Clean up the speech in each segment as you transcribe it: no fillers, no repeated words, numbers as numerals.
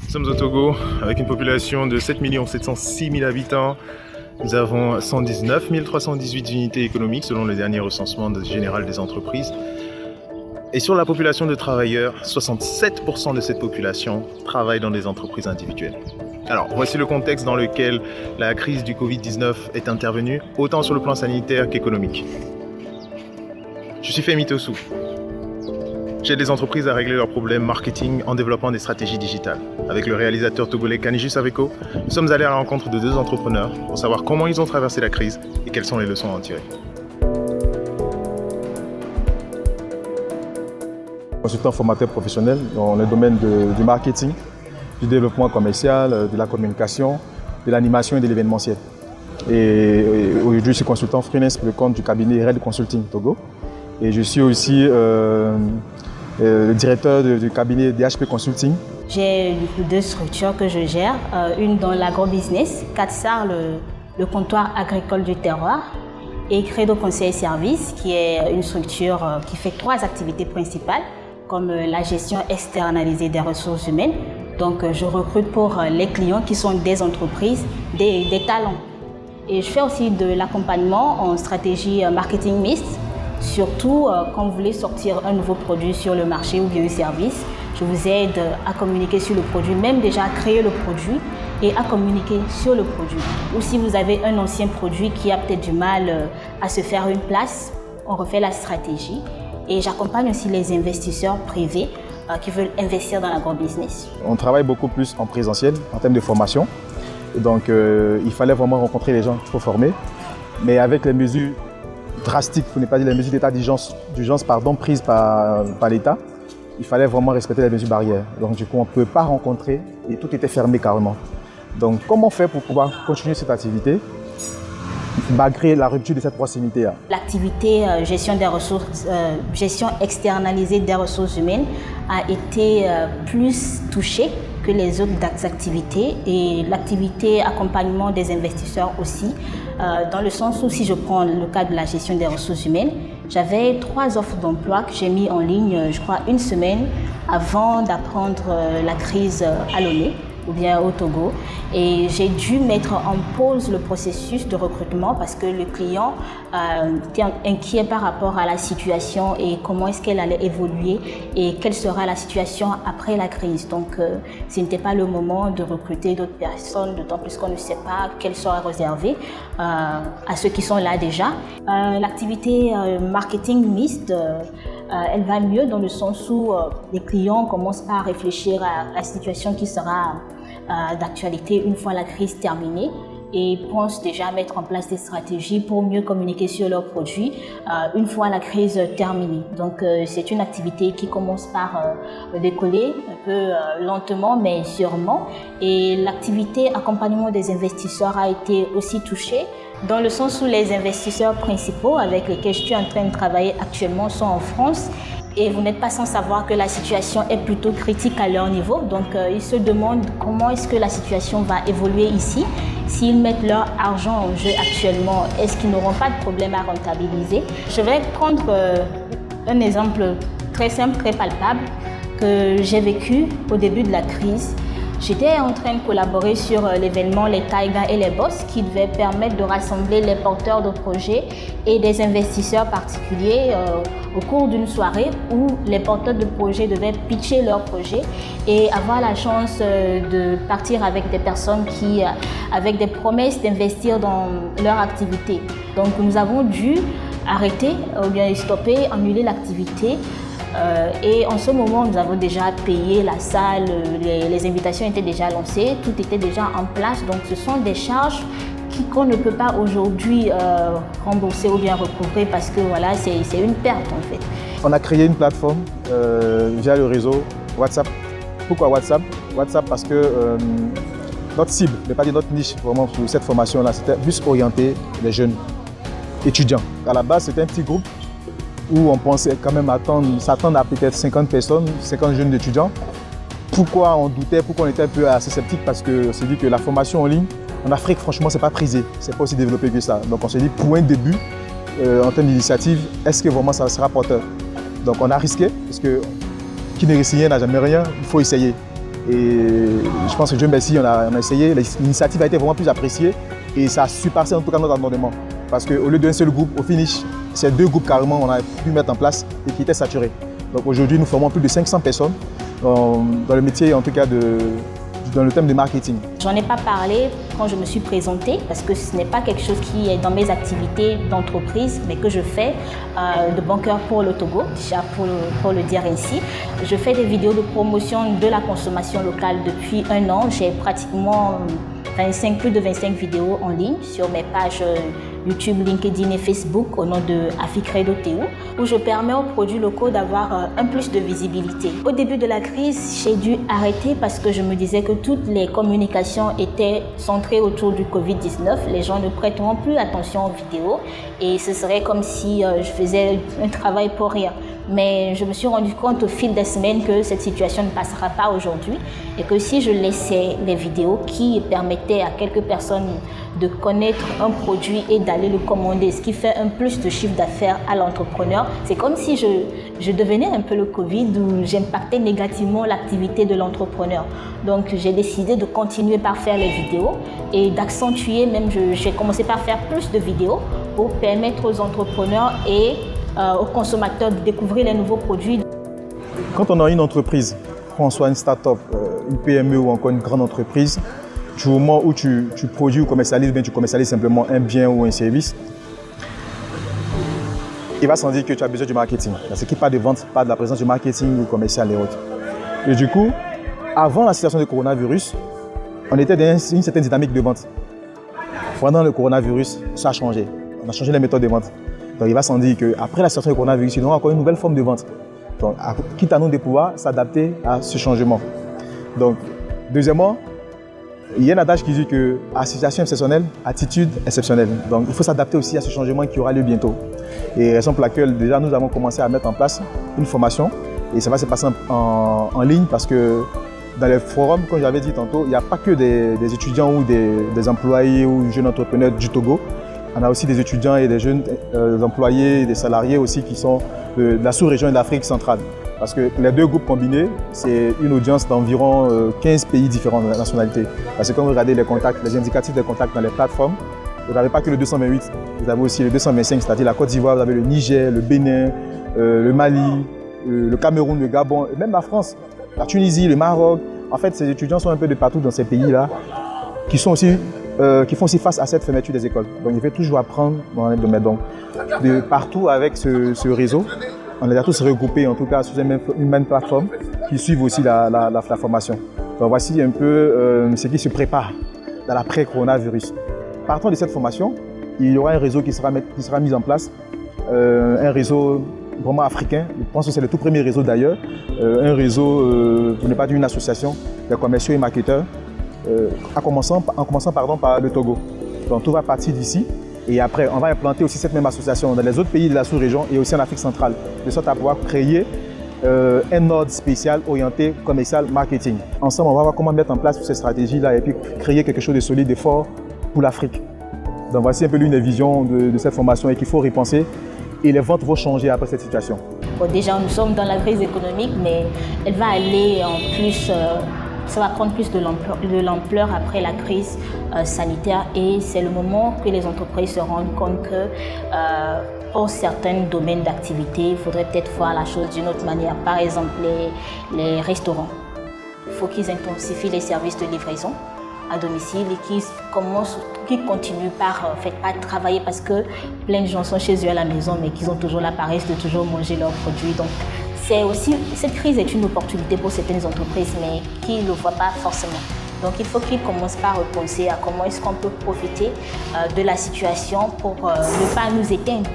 Nous sommes au Togo avec une population de 7 706 000 habitants. Nous avons 119 318 unités économiques selon le dernier recensement général des entreprises. Et sur la population de travailleurs, 67% de cette population travaille dans des entreprises individuelles. Alors, voici le contexte dans lequel la crise du Covid-19 est intervenue, autant sur le plan sanitaire qu'économique. Je suis Femi Tossou. J'aide les entreprises à régler leurs problèmes marketing en développant des stratégies digitales. Avec le réalisateur togolais Kanijus Aveko, nous sommes allés à la rencontre de 2 entrepreneurs pour savoir comment ils ont traversé la crise et quelles sont les leçons à en tirer. Consultant formateur professionnel dans le domaine du marketing, du développement commercial, de la communication, de l'animation et de l'événementiel. Et aujourd'hui, je suis consultant freelance pour le compte du cabinet Red Consulting Togo. Et je suis aussi le directeur du cabinet DHP Consulting. J'ai 2 structures que je gère, une dans l'agrobusiness, CATSAR, le comptoir agricole du terroir, et Credo Conseil et Services, qui est une structure qui fait 3 activités principales, comme la gestion externalisée des ressources humaines. Donc je recrute pour les clients qui sont des entreprises, des talents. Et je fais aussi de l'accompagnement en stratégie marketing mixte. Surtout quand vous voulez sortir un nouveau produit sur le marché ou bien un service, je vous aide à communiquer sur le produit, même déjà à créer le produit et à communiquer sur le produit. Ou si vous avez un ancien produit qui a peut-être du mal à se faire une place, on refait la stratégie. Et j'accompagne aussi les investisseurs privés qui veulent investir dans l'agrobusiness. On travaille beaucoup plus en présentiel en termes de formation. Et donc il fallait vraiment rencontrer les gens qu'il faut former. Mais avec les mesures drastiques, pour ne pas dire les mesures d'état d'urgence prises par l'État, il fallait vraiment respecter les mesures barrières. Donc du coup, on ne pouvait pas rencontrer et tout était fermé carrément. Donc comment faire pour pouvoir continuer cette activité malgré la rupture de cette proximité-là? L'activité gestion externalisée des ressources humaines a été plus touchée que les autres activités et l'activité accompagnement des investisseurs aussi, dans le sens où si je prends le cas de la gestion des ressources humaines, j'avais 3 offres d'emploi que j'ai mis en ligne, je crois, 1 semaine avant d'apprendre la crise à Lomé ou bien au Togo. Et j'ai dû mettre en pause le processus de recrutement parce que le client était inquiet par rapport à la situation et comment est-ce qu'elle allait évoluer et quelle sera la situation après la crise. Donc ce n'était pas le moment de recruter d'autres personnes, d'autant plus qu'on ne sait pas quelle sera réservée à ceux qui sont là déjà. L'activité marketing mixte, elle va mieux dans le sens où les clients commencent à réfléchir à la situation qui sera d'actualité une fois la crise terminée et pensent déjà mettre en place des stratégies pour mieux communiquer sur leurs produits une fois la crise terminée. Donc c'est une activité qui commence par décoller un peu lentement mais sûrement, et l'activité accompagnement des investisseurs a été aussi touchée dans le sens où les investisseurs principaux avec lesquels je suis en train de travailler actuellement sont en France. Et vous n'êtes pas sans savoir que la situation est plutôt critique à leur niveau. Donc, ils se demandent comment est-ce que la situation va évoluer ici. S'ils mettent leur argent en jeu actuellement, est-ce qu'ils n'auront pas de problème à rentabiliser? Je vais prendre un exemple très simple, très palpable que j'ai vécu au début de la crise. J'étais en train de collaborer sur l'événement Les Taigas et les Boss qui devait permettre de rassembler les porteurs de projets et des investisseurs particuliers au cours d'une soirée où les porteurs de projets devaient pitcher leurs projets et avoir la chance de partir avec des personnes qui avec des promesses d'investir dans leur activité. Donc nous avons dû arrêter ou bien stopper, annuler l'activité. Et en ce moment, nous avons déjà payé la salle, les invitations étaient déjà lancées, tout était déjà en place. Donc ce sont des charges qu'on ne peut pas aujourd'hui rembourser ou bien recouvrer parce que voilà, c'est une perte en fait. On a créé une plateforme via le réseau WhatsApp. Pourquoi WhatsApp? WhatsApp parce que notre cible, mais pas dire notre niche vraiment pour cette formation-là, c'était plus orienté les jeunes étudiants. À la base, c'était un petit groupe où on pensait quand même s'attendre à peut-être 50 personnes, 50 jeunes étudiants. Pourquoi on doutait, pourquoi on était un peu assez sceptique? Parce qu'on s'est dit que la formation en ligne, en Afrique, franchement, c'est pas prisé, c'est pas aussi développé que ça. Donc on s'est dit, pour un début, en termes d'initiative, est-ce que vraiment ça sera porteur? Donc on a risqué, parce que qui ne risque rien n'a jamais rien, il faut essayer. Et je pense que Dieu merci, on a essayé, l'initiative a été vraiment plus appréciée et ça a surpassé en tout cas notre attendement. Parce qu'au lieu d'un seul groupe, au finish, c'est 2 groupes carrément qu'on a pu mettre en place et qui étaient saturés. Donc aujourd'hui, nous formons plus de 500 personnes dans le métier, en tout cas dans le thème de marketing. J'en ai pas parlé quand je me suis présentée parce que ce n'est pas quelque chose qui est dans mes activités d'entreprise, mais que je fais de bon cœur pour le Togo, déjà pour le dire ainsi. Je fais des vidéos de promotion de la consommation locale depuis 1 an. J'ai pratiquement plus de 25 vidéos en ligne sur mes pages YouTube, LinkedIn et Facebook au nom de Aficredo Théo, où je permets aux produits locaux d'avoir un plus de visibilité. Au début de la crise, j'ai dû arrêter parce que je me disais que toutes les communications étaient centrées autour du Covid-19. Les gens ne prêteront plus attention aux vidéos et ce serait comme si je faisais un travail pour rien. Mais je me suis rendu compte au fil des semaines que cette situation ne passera pas aujourd'hui et que si je laissais les vidéos qui permettaient à quelques personnes de connaître un produit et d'aller le commander, ce qui fait un plus de chiffre d'affaires à l'entrepreneur, c'est comme si je devenais un peu le Covid où j'impactais négativement l'activité de l'entrepreneur. Donc j'ai décidé de continuer par faire les vidéos et d'accentuer, même j'ai commencé par faire plus de vidéos pour permettre aux entrepreneurs et aux consommateurs de découvrir les nouveaux produits. Quand on a une entreprise, qu'on soit une start-up, une PME ou encore une grande entreprise, du moment où tu produis ou commercialises, bien tu commercialises simplement un bien ou un service, il va sans dire que tu as besoin du marketing. Parce qu'il parle de vente, parle de la présence du marketing, du commercial et autres. Et du coup, avant la situation du coronavirus, on était dans une certaine dynamique de vente. Pendant le coronavirus, ça a changé. On a changé les méthodes de vente. Donc il va sans dire qu'après la situation du coronavirus, il y aura encore une nouvelle forme de vente. Donc quitte à nous de pouvoir s'adapter à ce changement. Donc deuxièmement, il y a un adage qui dit que à situation exceptionnelle, attitude exceptionnelle. Donc il faut s'adapter aussi à ce changement qui aura lieu bientôt. Et raison pour laquelle déjà nous avons commencé à mettre en place une formation et ça va se passer en ligne parce que dans les forums, comme j'avais dit tantôt, il n'y a pas que des étudiants ou des employés ou jeunes entrepreneurs du Togo. On a aussi des étudiants et des jeunes employés et des salariés aussi qui sont de la sous-région et de l'Afrique centrale. Parce que les 2 groupes combinés, c'est une audience d'environ 15 pays différents de la nationalité. Parce que quand vous regardez les contacts, les indicatifs des contacts dans les plateformes, vous n'avez pas que le 228, vous avez aussi le 225, c'est-à-dire la Côte d'Ivoire, vous avez le Niger, le Bénin, le Mali, le Cameroun, le Gabon, et même la France, la Tunisie, le Maroc. En fait, ces étudiants sont un peu de partout dans ces pays-là qui font aussi face à cette fermeture des écoles. Donc il faut toujours apprendre dans les domaines. Donc de partout avec ce réseau, on les a tous regroupés en tout cas sur une même plateforme qui suivent aussi la formation. Donc voici un peu ce qui se prépare dans l'après-coronavirus. Partant de cette formation, il y aura un réseau qui sera mis en place, un réseau vraiment africain. Je pense que c'est le tout premier réseau d'ailleurs, un réseau, pour ne pas dire une association de commerciaux et marketeurs, en commençant par le Togo. Donc tout va partir d'ici et après on va implanter aussi cette même association dans les autres pays de la sous-région et aussi en Afrique centrale, de sorte à pouvoir créer un ordre spécial orienté commercial marketing. Ensemble, on va voir comment mettre en place toutes ces stratégies-là et puis créer quelque chose de solide et fort pour l'Afrique. Donc voici un peu l'une des visions de cette formation et qu'il faut repenser et les ventes vont changer après cette situation. Bon, déjà, nous sommes dans la crise économique, mais elle va aller en plus, ça va prendre plus de l'ampleur après la crise sanitaire et c'est le moment que les entreprises se rendent compte que pour certains domaines d'activité, il faudrait peut-être voir la chose d'une autre manière. Par exemple, les restaurants. Il faut qu'ils intensifient les services de livraison à domicile et qu'ils continuent par pas travailler parce que plein de gens sont chez eux à la maison mais qu'ils ont toujours la paresse de toujours manger leurs produits. Donc cette crise est une opportunité pour certaines entreprises mais qui ne le voient pas forcément. Donc il faut qu'ils commencent par repenser à comment est-ce qu'on peut profiter de la situation pour ne pas nous éteindre.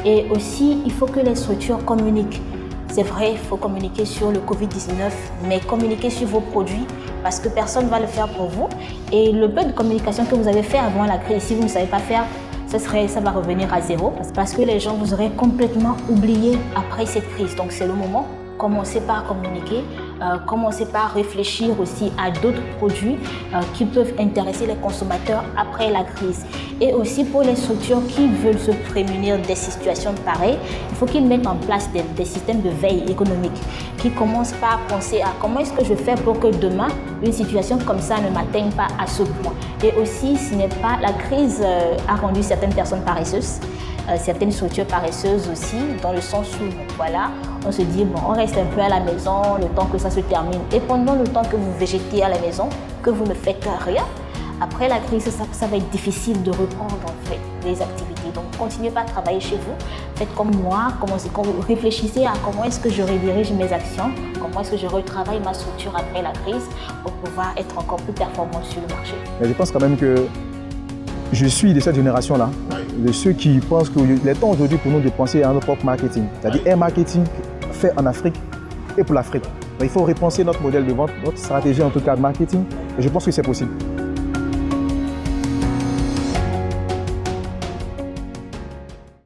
Et aussi, il faut que les structures communiquent. C'est vrai, il faut communiquer sur le Covid-19, mais communiquer sur vos produits parce que personne ne va le faire pour vous. Et le peu de communication que vous avez fait avant la crise, si vous ne savez pas faire, ça va revenir à zéro parce que les gens vous auraient complètement oublié après cette crise. Donc c'est le moment, commencez par communiquer commencer par réfléchir aussi à d'autres produits qui peuvent intéresser les consommateurs après la crise. Et aussi pour les structures qui veulent se prémunir des situations pareilles, il faut qu'ils mettent en place des systèmes de veille économique qui commencent par penser à comment est-ce que je fais pour que demain, une situation comme ça ne m'atteigne pas à ce point. Et aussi, ce n'est pas la crise a rendu certaines personnes paresseuses, certaines structures paresseuses aussi, dans le sens où, voilà, on se dit, bon, on reste un peu à la maison le temps que ça se termine. Et pendant le temps que vous végétez à la maison, que vous ne faites rien, après la crise, ça va être difficile de reprendre en fait les activités. Donc, continuez pas à travailler chez vous. Faites comme moi, réfléchissez à comment est-ce que je redirige mes actions, comment est-ce que je retravaille ma structure après la crise pour pouvoir être encore plus performant sur le marché. Mais je pense quand même que je suis de cette génération-là, de ceux qui pensent qu'il est temps aujourd'hui pour nous de penser à notre propre marketing. C'est-à-dire un marketing fait en Afrique et pour l'Afrique. Il faut repenser notre modèle de vente, notre stratégie en tout cas de marketing, et je pense que c'est possible.